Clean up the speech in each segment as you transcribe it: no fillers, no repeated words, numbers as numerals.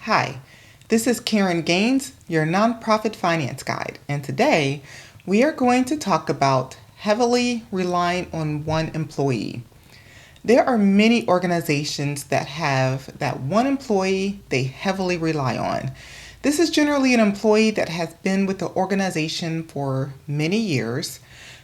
Hi, this is Karen Gaines, your nonprofit finance guide, and today we are going to talk about heavily relying on one employee. There are many organizations that have that one employee they heavily rely on. This is generally an employee that has been with the organization for many years.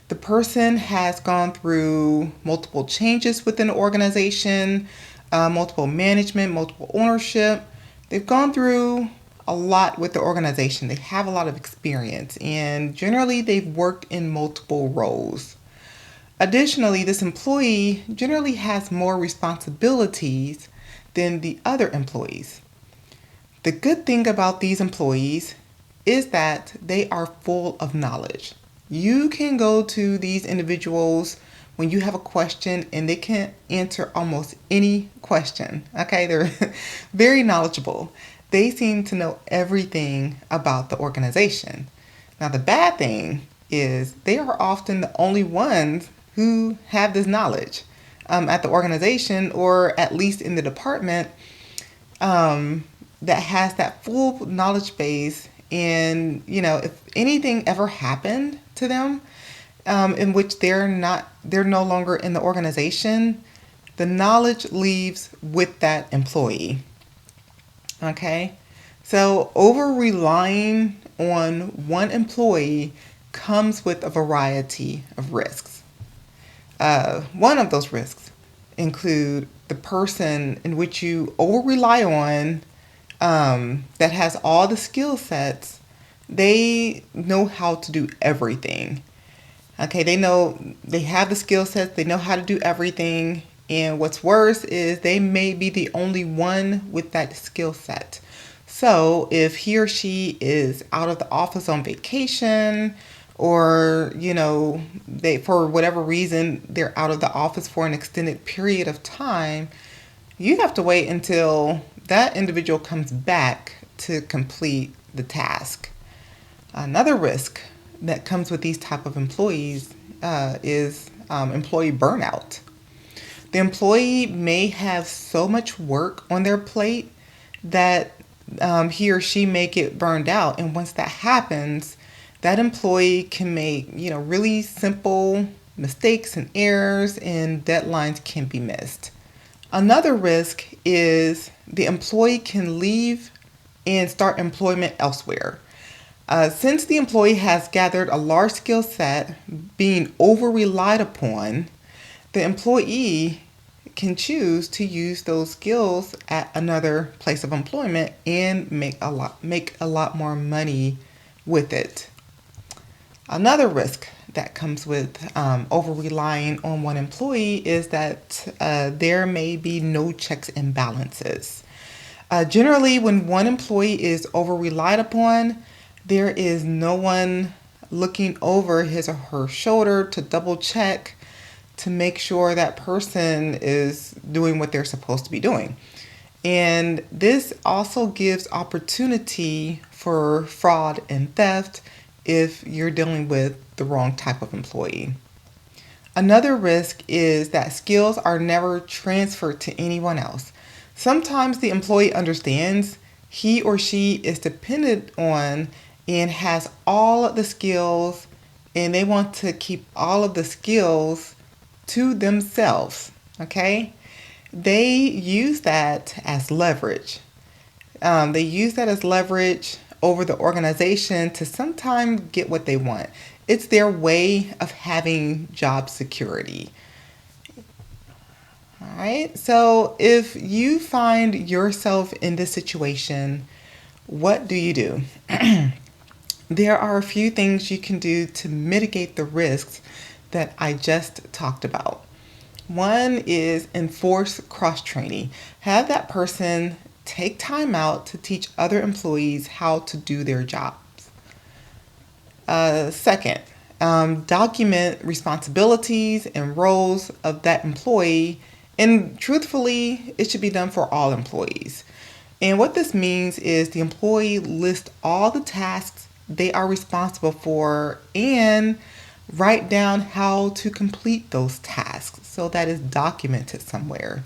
The person has gone through multiple changes within the organization, multiple management, multiple ownership. They've gone through a lot with the organization. They have a lot of experience, and generally, they've worked in multiple roles. Additionally, this employee generally has more responsibilities than the other employees. The good thing about these employees is that they are full of knowledge. You can go to these individuals when you have a question and they can answer almost any question. Okay, they're very knowledgeable. They seem to know everything about the organization. Now, the bad thing is they are often the only ones who have this knowledge at the organization, or at least in the department, that has that full knowledge base. And if anything ever happened to them, in which they're no longer in the organization, the knowledge leaves with that employee. Okay, so over relying on one employee comes with a variety of risks. One of those risks include the person in which you over rely on, that has all the skill sets. They know how to do everything. Okay, they have the skill sets, they know how to do everything. And what's worse is they may be the only one with that skill set. So if he or she is out of the office on vacation, or they, for whatever reason, they're out of the office for an extended period of time, you have to wait until that individual comes back to complete the task. Another risk that comes with these type of employees is employee burnout. The employee may have so much work on their plate that he or she may get burned out. And once that happens, that employee can make really simple mistakes and errors, and deadlines can be missed. Another risk is the employee can leave and start employment elsewhere. Since the employee has gathered a large skill set, being over relied upon, the employee can choose to use those skills at another place of employment and make a lot more money with it. Another risk that comes with over relying on one employee is that there may be no checks and balances. Generally, when one employee is over relied upon, there is no one looking over his or her shoulder to double check to make sure that person is doing what they're supposed to be doing. And this also gives opportunity for fraud and theft if you're dealing with the wrong type of employee. Another risk is that skills are never transferred to anyone else. Sometimes the employee understands he or she is dependent on and has all of the skills, and they want to keep all of the skills to themselves. Okay? They use that as leverage. They use that as leverage over the organization to sometimes get what they want. It's their way of having job security. All right. So if you find yourself in this situation, what do you do? There are a few things you can do to mitigate the risks that I just talked about. One is enforce cross-training. Have that person take time out to teach other employees how to do their jobs. Second, document responsibilities and roles of that employee. And truthfully, it should be done for all employees. And what this means is the employee lists all the tasks they are responsible for and write down how to complete those tasks so that is documented somewhere.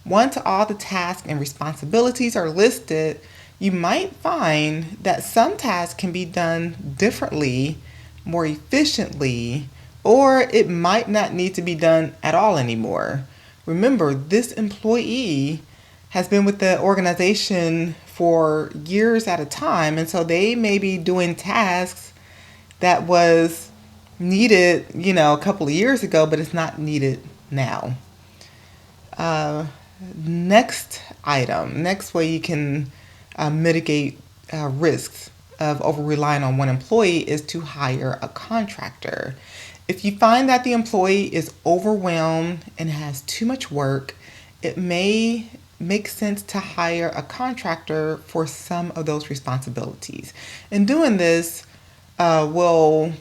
Once all the tasks and responsibilities are listed, you might find that some tasks can be done differently, more efficiently, or it might not need to be done at all anymore. Remember, this employee has been with the organization for years at a time, and so they may be doing tasks that was needed, a couple of years ago, but it's not needed now. Uh, next way you can mitigate risks of over relying on one employee is to hire a contractor. If you find that the employee is overwhelmed and has too much work, it may make sense to hire a contractor for some of those responsibilities. In doing this, will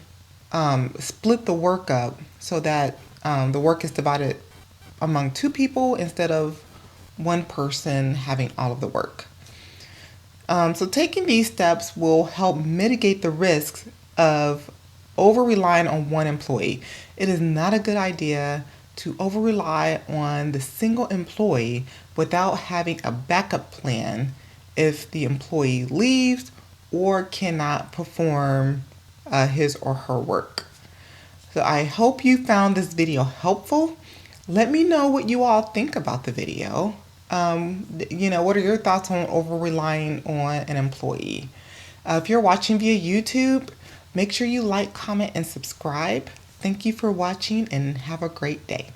split the work up so that the work is divided among two people instead of one person having all of the work. So taking these steps will help mitigate the risks of over relying on one employee. It is not a good idea to over rely on the single employee without having a backup plan if the employee leaves or cannot perform his or her work. So I hope you found this video helpful. Let me know what you all think about the video. What are your thoughts on over relying on an employee? If you're watching via YouTube, make sure you like, comment, and subscribe. Thank you for watching and have a great day.